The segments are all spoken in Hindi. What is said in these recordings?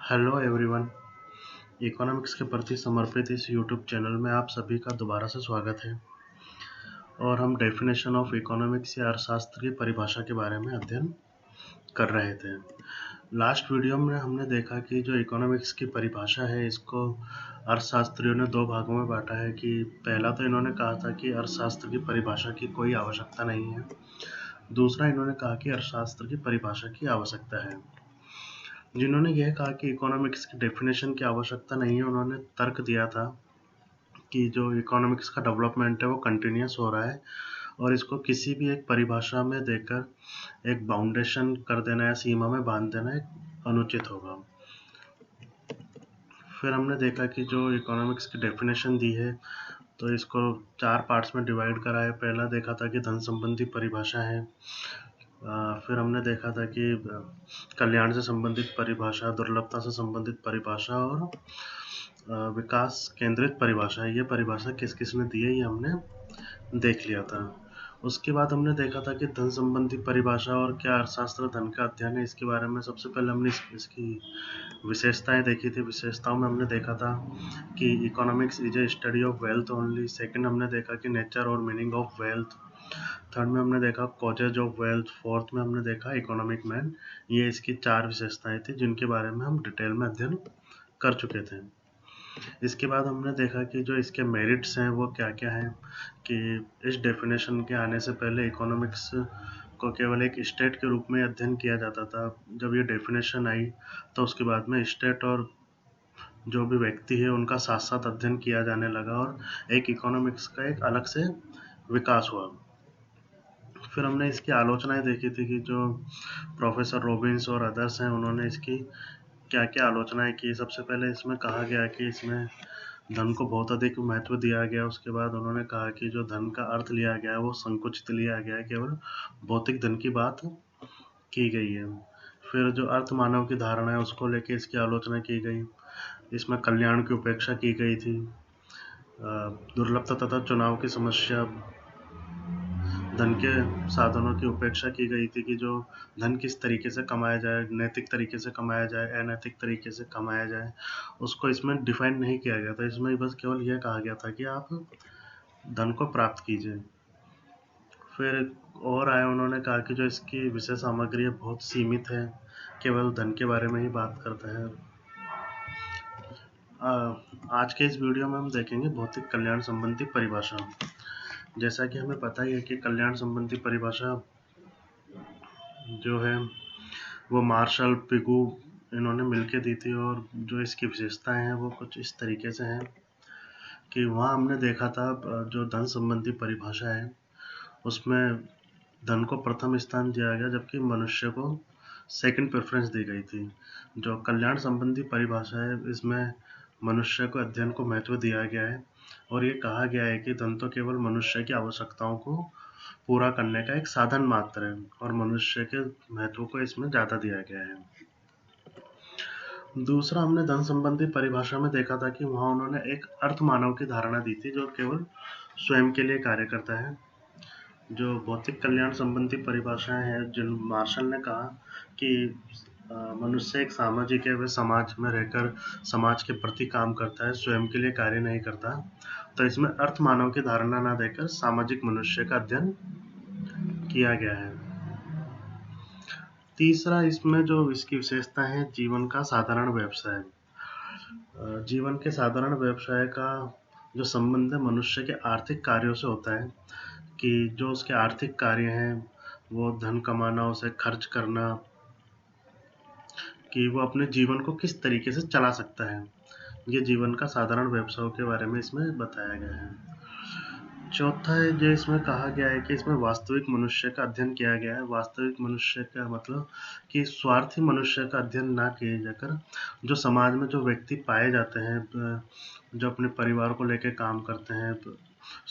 Hello everyone. इकोनॉमिक्स के प्रति समर्पित इस यूट्यूब चैनल में आप सभी का दोबारा से स्वागत है और हम डेफिनेशन ऑफ इकोनॉमिक्स या अर्थशास्त्र की परिभाषा के बारे में अध्ययन कर रहे थे। लास्ट वीडियो में हमने देखा कि जो इकोनॉमिक्स की परिभाषा है इसको अर्थशास्त्रियों ने दो भागों में बांटा है कि पहला तो इन्होंने कहा था कि अर्थशास्त्र की परिभाषा की कोई आवश्यकता नहीं है, दूसरा इन्होंने कहा कि अर्थशास्त्र की परिभाषा की आवश्यकता है। जिन्होंने यह कहा कि इकोनॉमिक्स की डेफिनेशन की आवश्यकता नहीं है, उन्होंने तर्क दिया था कि जो इकोनॉमिक्स का डेवलपमेंट है वो कंटिन्यूस हो रहा है और इसको किसी भी एक परिभाषा में देकर एक बाउंडेशन कर देना या सीमा में बांध देना एक अनुचित होगा। फिर हमने देखा कि जो इकोनॉमिक्स की डेफिनेशन दी है तो इसको 4 पार्ट्स में डिवाइड करा है। पहला देखा था कि धन संबंधी परिभाषा है, फिर हमने देखा था कि कल्याण से संबंधित परिभाषा, दुर्लभता से संबंधित परिभाषा और विकास केंद्रित परिभाषा। ये परिभाषा किस किस ने दी है ये हमने देख लिया था। उसके बाद हमने देखा था कि धन संबंधी परिभाषा और क्या अर्थशास्त्र धन का अध्ययन है, इसके बारे में सबसे पहले हमने इसकी विशेषताएं देखी थी। विशेषताओं में हमने देखा था कि economics is a study of wealth only. Second हमने देखा कि नेचर और मीनिंग ऑफ वेल्थ। थर्ड में हमने देखा कॉजेज ऑफ वेल्थ। फोर्थ में हमने देखा इकोनॉमिक मैन। ये इसकी 4 विशेषताएं थी जिनके बारे में हम डिटेल में अध्ययन कर चुके थे। इसके बाद हमने देखा कि जो इसके मेरिट्स हैं वो क्या क्या हैं, कि इस डेफिनेशन के आने से पहले इकोनॉमिक्स को केवल एक स्टेट के रूप में अध्ययन किया जाता था। जब ये डेफिनेशन आई तो उसके बाद में स्टेट और जो भी व्यक्ति है उनका साथ साथ अध्ययन किया जाने लगा और एक इकोनॉमिक्स का एक अलग से विकास हुआ। फिर हमने इसकी आलोचनाएं देखी थी कि जो प्रोफेसर रॉबिन्स और अदर्स हैं उन्होंने इसकी क्या क्या आलोचनाएं की। सबसे पहले इसमें कहा गया कि इसमें धन को बहुत अधिक महत्व दिया गया। उसके बाद उन्होंने कहा कि जो धन का अर्थ लिया गया है वो संकुचित लिया गया है, केवल भौतिक धन की बात की गई है। फिर जो अर्थ मानव की धारणा है उसको लेके इसकी आलोचना की गई। इसमें कल्याण की उपेक्षा की गई थी। दुर्लभता तथा चुनाव की समस्या, धन के साधनों की उपेक्षा की गई थी कि जो धन किस तरीके से कमाया जाए, नैतिक तरीके से कमाया जाए, अनैतिक तरीके से कमाया जाए, उसको इसमें डिफाइन नहीं किया गया था। इसमें बस केवल यह कहा गया था कि आप धन को प्राप्त कीजिए। फिर और आए, उन्होंने कहा कि जो इसकी विषय सामग्री है बहुत सीमित है, केवल धन के बारे में ही बात करता है। आज के इस वीडियो में हम देखेंगे भौतिक कल्याण संबंधी परिभाषा। जैसा कि हमें पता ही है कि कल्याण संबंधी परिभाषा जो है वो मार्शल, पिगू इन्होंने मिलके दी थी और जो इसकी विशेषताएं हैं वो कुछ इस तरीके से हैं कि वहाँ हमने देखा था जो धन संबंधी परिभाषा है उसमें धन को प्रथम स्थान दिया गया जबकि मनुष्य को सेकंड प्रेफरेंस दी गई थी। जो कल्याण संबंधी परिभाषा है इसमें मनुष्य को अध्ययन को महत्व दिया गया है और ये कहा गया है कि धन तो केवल मनुष्य की आवश्यकताओं को पूरा करने का एक साधन मात्र है और मनुष्य के महत्व को इसमें ज़्यादा दिया गया है। दूसरा, हमने धन संबंधी परिभाषा में देखा था कि वहाँ उन्होंने एक अर्थ मानव की धारणा दी थी जो केवल स्वयं के लिए कार्य करता है। जो भौतिक कल्याण संबंधी परिभाषाएं हैं, जिन मार्शल ने कहा कि मनुष्य एक सामाजिक है, वह समाज में रहकर समाज के प्रति काम करता है, स्वयं के लिए कार्य नहीं करता। तो इसमें अर्थ मानव की धारणा ना देकर सामाजिक मनुष्य का अध्ययन किया गया है। तीसरा, इसमें जो इसकी विशेषता है जीवन का साधारण व्यवसाय। जीवन के साधारण व्यवसाय का जो संबंध है मनुष्य के आर्थिक कार्यों से होता है कि जो उसके आर्थिक कार्य हैं वो धन कमाना, उसे खर्च करना, कि वो अपने जीवन को किस तरीके से चला सकता है। ये जीवन का साधारण व्यवसाय के बारे में इसमें बताया गया है। चौथा है जो इसमें कहा गया है कि इसमें वास्तविक मनुष्य का अध्ययन किया गया है। वास्तविक मनुष्य का मतलब कि स्वार्थी मनुष्य का अध्ययन ना किया जाकर जो समाज में जो व्यक्ति पाए जाते हैं जो अपने परिवार को लेकर काम करते हैं,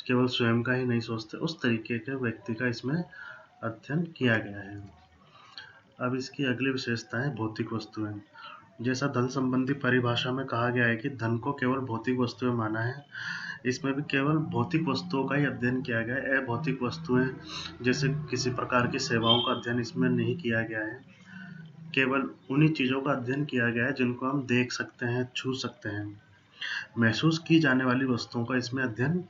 केवल स्वयं का ही नहीं सोचते, उस तरीके के व्यक्ति का इसमें अध्ययन किया गया है। अब इसकी अगली विशेषता है भौतिक वस्तुएं। जैसा धन संबंधी परिभाषा में कहा गया है कि धन को केवल भौतिक वस्तुएं माना है, इसमें भी केवल भौतिक वस्तुओं का ही अध्ययन किया गया है। अभौतिक वस्तुएं जैसे किसी प्रकार की सेवाओं का अध्ययन इसमें नहीं किया गया है, केवल उन्हीं चीज़ों का अध्ययन किया गया है जिनको हम देख सकते हैं, छू सकते हैं। महसूस की जाने वाली वस्तुओं का इसमें अध्ययन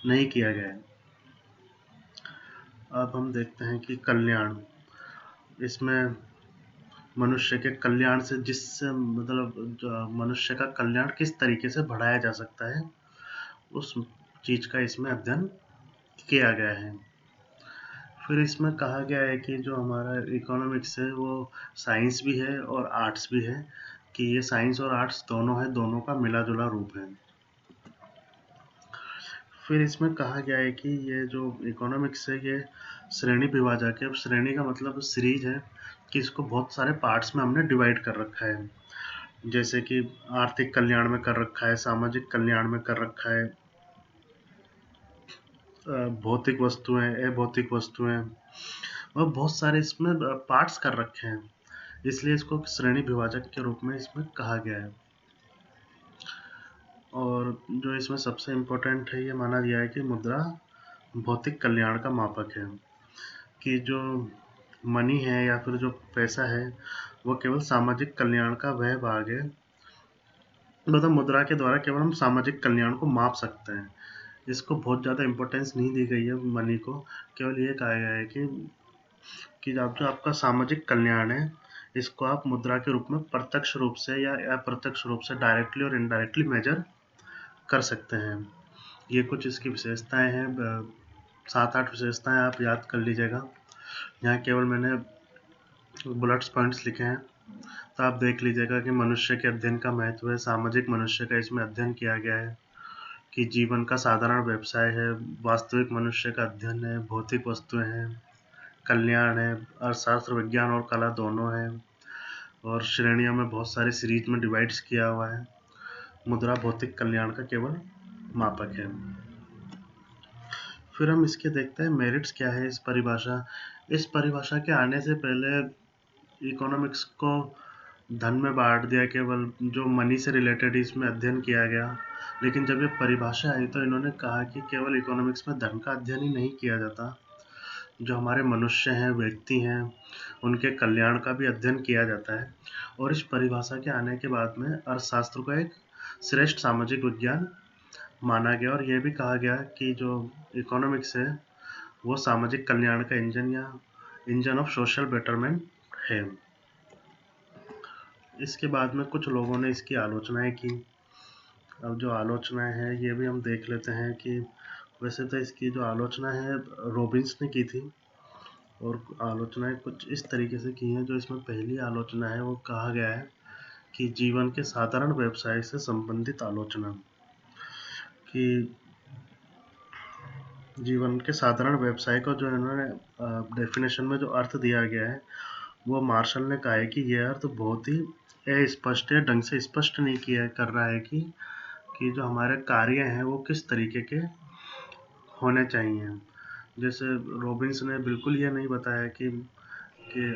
नहीं किया गया है। अब हम देखते हैं कि कल्याण, इसमें मनुष्य के कल्याण से जिससे मतलब मनुष्य का कल्याण किस तरीके से बढ़ाया जा सकता है, उस चीज़ का इसमें अध्ययन किया गया है। फिर इसमें कहा गया है कि जो हमारा इकोनॉमिक्स है वो साइंस भी है और आर्ट्स भी है, कि ये साइंस और आर्ट्स दोनों है, दोनों का मिला-जुला रूप है। फिर इसमें कहा गया है कि ये जो इकोनॉमिक्स है ये श्रेणी विभाजक है। अब श्रेणी का मतलब सीरीज है कि इसको बहुत सारे पार्ट्स में हमने डिवाइड कर रखा है, जैसे कि आर्थिक कल्याण में कर रखा है, सामाजिक कल्याण में कर रखा है, भौतिक वस्तुएं, अभौतिक वस्तुएं, और बहुत सारे इसमें पार्ट्स कर रखे हैं, इसलिए इसको श्रेणी विभाजक के रूप में इसमें कहा गया है। और जो इसमें सबसे इम्पोर्टेंट है, ये माना गया है कि मुद्रा भौतिक कल्याण का मापक है, कि जो मनी है या फिर जो पैसा है वो केवल सामाजिक कल्याण का वह भाग है, मतलब मुद्रा के द्वारा केवल हम सामाजिक कल्याण को माप सकते हैं। इसको बहुत ज़्यादा इम्पोर्टेंस नहीं दी गई है मनी को, केवल ये कहा गया है कि आप जो आपका सामाजिक कल्याण है इसको आप मुद्रा के रूप में प्रत्यक्ष रूप से या अप्रत्यक्ष रूप से डायरेक्टली और इनडायरेक्टली मेजर कर सकते हैं। ये कुछ इसकी विशेषताएं हैं, 7-8 विशेषताएं आप याद कर लीजिएगा। यहाँ केवल मैंने बुलेट्स पॉइंट्स लिखे हैं, तो आप देख लीजिएगा कि मनुष्य के अध्ययन का महत्व है, सामाजिक मनुष्य का इसमें अध्ययन किया गया है, कि जीवन का साधारण व्यवसाय है, वास्तविक मनुष्य का अध्ययन है, भौतिक वस्तुएं हैं, कल्याण है, अर्थशास्त्र, विज्ञान और कला दोनों है, और श्रेणियों में बहुत सारी सीरीज में डिवाइड्स किया हुआ है। मुद्रा भौतिक कल्याण का केवल मापक है। फिर हम इसके देखते हैं मेरिट्स क्या है इस परिभाषा के आने से पहले इकोनॉमिक्स को धन में बांट दिया, केवल जो मनी से रिलेटेड इसमें अध्ययन किया गया। लेकिन जब ये परिभाषा आई तो इन्होंने कहा कि केवल इकोनॉमिक्स में धन का अध्ययन ही नहीं किया जाता, जो हमारे मनुष्य हैं, व्यक्ति हैं, उनके कल्याण का भी अध्ययन किया जाता है। और इस परिभाषा के आने के बाद में अर्थशास्त्र को एक श्रेष्ठ सामाजिक विज्ञान माना गया, और यह भी कहा गया कि जो इकोनॉमिक्स है वो सामाजिक कल्याण का इंजन ऑफ सोशल बेटरमेंट है। इसके बाद में कुछ लोगों ने इसकी आलोचनाएं की। अब जो आलोचनाएं हैं ये भी हम देख लेते हैं कि वैसे तो इसकी जो आलोचना है रॉबिन्स ने की थी, और आलोचनाएं कुछ इस तरीके से की हैं। जो इसमें पहली आलोचना है वो कहा गया है कि जीवन के साधारण व्यवसाय से संबंधित आलोचना, कि जीवन के साधारण व्यवसाय को जो इन्होंने डेफिनेशन में जो अर्थ दिया गया है वो मार्शल ने कहा है कि यह अर्थ बहुत ही अस्पष्ट है, ढंग से स्पष्ट नहीं किया कर रहा है कि जो हमारे कार्य हैं वो किस तरीके के होने चाहिए। जैसे रॉबिन्स ने बिल्कुल ये नहीं बताया कि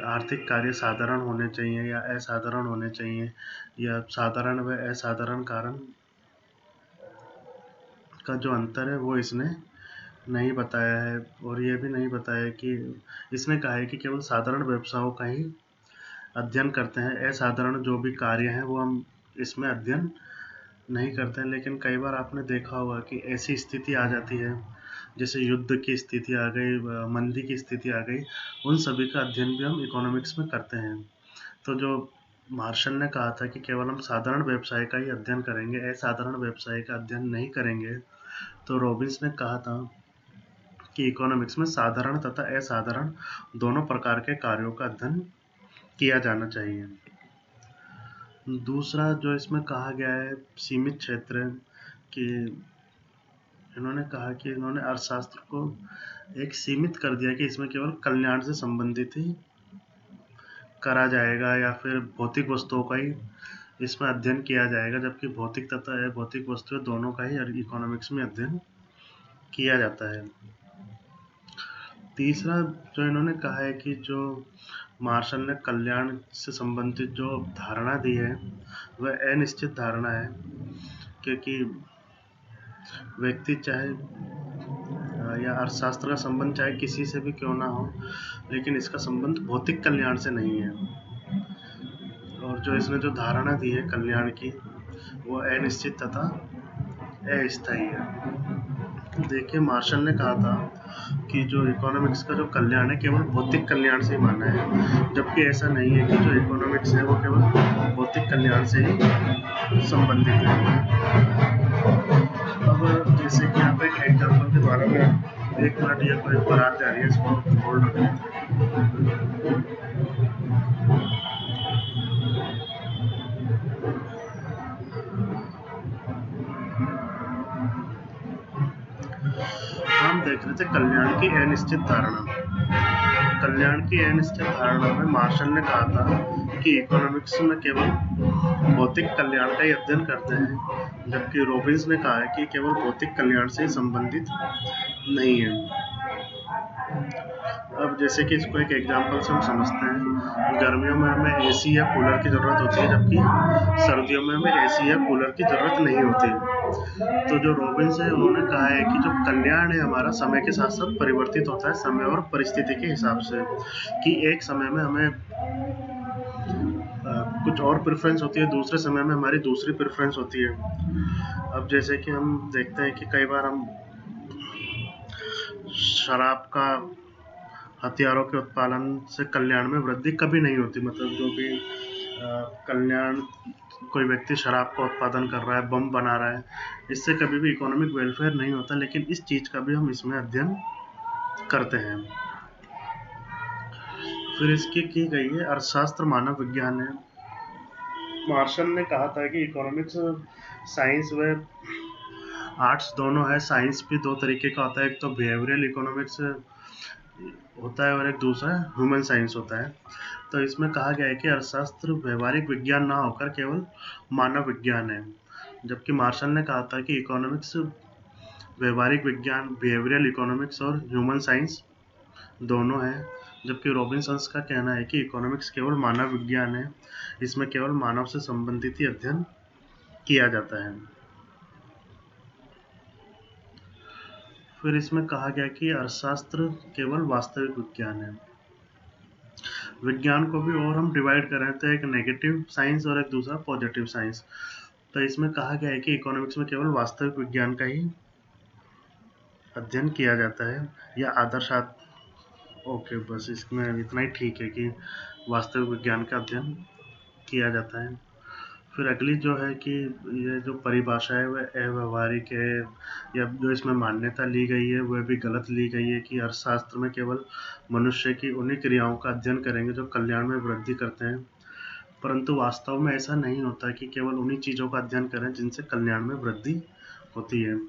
आर्थिक कार्य साधारण होने चाहिए या असाधारण होने चाहिए, या साधारण व असाधारण कारण का जो अंतर है वो इसने नहीं बताया है। और ये भी नहीं बताया कि इसने कहा है कि केवल साधारण व्यवसायों का ही अध्ययन करते हैं, असाधारण जो भी कार्य हैं वो हम इसमें अध्ययन नहीं करते हैं। लेकिन कई बार आपने देखा होगा कि ऐसी स्थिति आ जाती है, जैसे युद्ध की स्थिति आ गई, मंदी की स्थिति आ गई, उन सभी का अध्ययन भी हम इकोनॉमिक्स में करते हैं। तो जो मार्शल ने कहा था कि केवल हम साधारण व्यवसाय का ही अध्ययन करेंगे, असाधारण व्यवसाय का अध्ययन नहीं करेंगे, तो रॉबिन्स ने कहा था कि इकोनॉमिक्स में साधारण तथा असाधारण दोनों प्रकार के कार्यों का अध्ययन किया जाना चाहिए। दूसरा जो इसमें कहा गया है सीमित क्षेत्र, कि इन्होंने कहा कि इन्होंने अर्थशास्त्र को एक सीमित कर दिया कि इसमें केवल कल्याण से संबंधित ही करा जाएगा, या फिर भौतिक वस्तुओं का ही इसमें अध्ययन किया जाएगा, जबकि भौतिक तथा अभौतिक वस्तुएं दोनों का ही इकोनॉमिक्स में अध्ययन किया जाता है। तीसरा जो इन्होंने कहा है कि जो मार्शल ने कल्याण से संबंधित जो धारणा दी है वह अनिश्चित धारणा है, क्योंकि व्यक्ति चाहे या अर्थशास्त्र का संबंध चाहे किसी से भी क्यों ना हो, लेकिन इसका संबंध भौतिक कल्याण से नहीं है। और जो इसने जो धारणा दी है कल्याण की, वो अनिश्चित तथा अस्थायी है। देखिए, मार्शल ने कहा था कि जो इकोनॉमिक्स का जो कल्याण है केवल भौतिक कल्याण से ही माना है, जबकि ऐसा नहीं है कि जो इकोनॉमिक्स है वो केवल भौतिक कल्याण से ही संबंधित है। अब जैसे कि यहाँ पे एक एग्जाम्पल के द्वारा में 1 मिनट या कोई बारात जा रही है, इसको होल्ड रख लेते हैं। हम देख रहे थे कल्याण की अनिश्चित धारणा। कल्याण की अनिश्चित धारणा में मार्शल ने कहा था कि इकोनॉमिक्स में केवल भौतिक कल्याण का ही अध्ययन करते हैं, जबकि रॉबिन्स ने कहा है कि केवल भौतिक कल्याण से संबंधित नहीं है। अब जैसे कि इसको एक एग्जांपल से हम समझते हैं, गर्मियों में हमें एसी या कूलर की ज़रूरत होती है, जबकि सर्दियों में हमें एसी या कूलर की ज़रूरत नहीं होती। तो जो रॉबिन्स है उन्होंने कहा है कि जो कल्याण है हमारा समय के साथ साथ परिवर्तित होता है, समय और परिस्थिति के हिसाब से, कि एक समय में हमें कुछ और प्रेफरेंस होती है, दूसरे समय में हमारी दूसरी प्रेफरेंस होती है। अब जैसे कि हम देखते हैं कि कई बार हम शराब का हथियारों के उत्पादन से कल्याण में वृद्धि कभी नहीं होती, मतलब जो भी कल्याण कोई व्यक्ति शराब का उत्पादन कर रहा है, बम बना रहा है, इससे कभी भी इकोनॉमिक वेलफेयर नहीं होता, लेकिन इस चीज़ का भी हम इसमें अध्ययन करते हैं। फिर इसकी की गई है अर्थशास्त्र मानव विज्ञान है। मार्शल ने कहा था कि इकोनॉमिक्स साइंस व आर्ट्स दोनों है। साइंस भी दो तरीके का होता है, एक तो बिहेवियरल इकोनॉमिक्स होता है और एक दूसरा ह्यूमन साइंस होता है। तो इसमें कहा गया है कि अर्थशास्त्र व्यवहारिक विज्ञान ना होकर केवल मानव विज्ञान है, जबकि मार्शल ने कहा था कि इकोनॉमिक्स व्यवहारिक विज्ञान, बिहेवियरल इकोनॉमिक्स और ह्यूमन साइंस दोनों है, जबकि रॉबिन्सन्स का कहना है कि इकोनॉमिक्स केवल मानव विज्ञान है, इसमें केवल मानव से संबंधित ही अध्ययन किया जाता है। फिर इसमें कहा गया कि अर्थशास्त्र केवल वास्तविक विज्ञान है। विज्ञान को भी और हम डिवाइड कर रहे थे, एक नेगेटिव साइंस और एक दूसरा पॉजिटिव साइंस। तो इसमें कहा गया है कि इकोनॉमिक्स में केवल वास्तविक विज्ञान का ही अध्ययन किया जाता है, या आदर्शात ओके, बस इसमें इतना ही ठीक है कि वास्तविक विज्ञान का अध्ययन किया जाता है। फिर अगली जो है कि ये जो परिभाषा है वह अव्यवहारिक है, या जो इसमें मान्यता ली गई है वह भी गलत ली गई है कि अर्थशास्त्र में केवल मनुष्य की उन्हीं क्रियाओं का अध्ययन करेंगे जो कल्याण में वृद्धि करते हैं, परंतु वास्तव में ऐसा नहीं होता कि केवल उन्हीं चीज़ों का अध्ययन करें जिनसे कल्याण में वृद्धि होती है।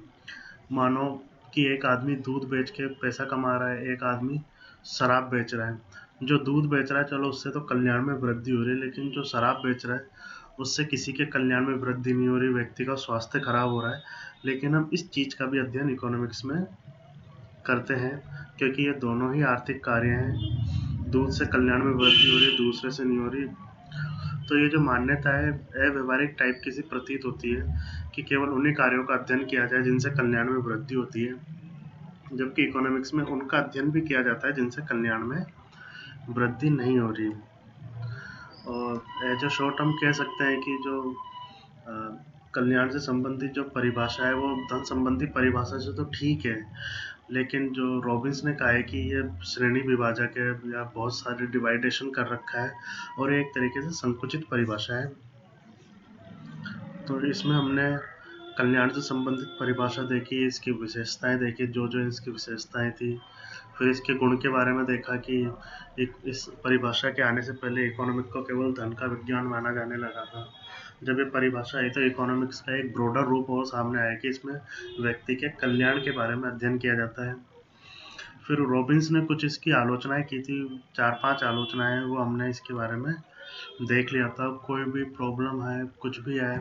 मानो कि एक आदमी दूध बेच के पैसा कमा रहा है, एक आदमी शराब बेच रहा है। जो दूध बेच रहा है, चलो उससे तो कल्याण में वृद्धि हो रही है, लेकिन जो शराब बेच रहा है उससे किसी के कल्याण में वृद्धि नहीं हो रही, व्यक्ति का स्वास्थ्य खराब हो रहा है। लेकिन हम इस चीज़ का भी अध्ययन इकोनॉमिक्स में करते हैं, क्योंकि ये दोनों ही आर्थिक कार्य हैं। दूध से कल्याण में वृद्धि हो रही है, दूसरे से नहीं हो रही। तो ये जो मान्यता है अव्यवहारिक टाइप की सी प्रतीत होती है कि केवल उन्हीं कार्यों का अध्ययन किया जाए जिनसे कल्याण में वृद्धि होती है, जबकि इकोनॉमिक्स में उनका अध्ययन भी किया जाता है जिनसे कल्याण में वृद्धि नहीं हो रही। और एज अ शॉर्ट हम कह सकते हैं कि जो कल्याण से संबंधित जो परिभाषा है वो धन संबंधी परिभाषा से तो ठीक है, लेकिन जो रॉबिन्स ने कहा है कि ये श्रेणी विभाजक है या बहुत सारे डिवाइडेशन कर रखा है और एक तरीके से संकुचित परिभाषा है। तो इसमें हमने कल्याण से संबंधित परिभाषा देखी, इसकी विशेषताएं देखी, जो जो इसकी विशेषताएं थी। फिर इसके गुण के बारे में देखा कि इस परिभाषा के आने से पहले इकोनॉमिक को केवल धन का विज्ञान माना जाने लगा था। जब ये परिभाषा आई तो इकोनॉमिक्स का एक ब्रॉडर रूप और सामने आया कि इसमें व्यक्ति के कल्याण के बारे में अध्ययन किया जाता है। फिर रॉबिन्स ने कुछ इसकी आलोचनाएं की थी, 4-5 आलोचनाएं, वो हमने इसके बारे में देख लिया था। कोई भी प्रॉब्लम है, कुछ भी है,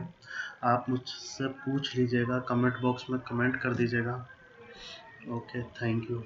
आप मुझसे पूछ लीजिएगा, कमेंट बॉक्स में कमेंट कर दीजिएगा। Okay, thank you.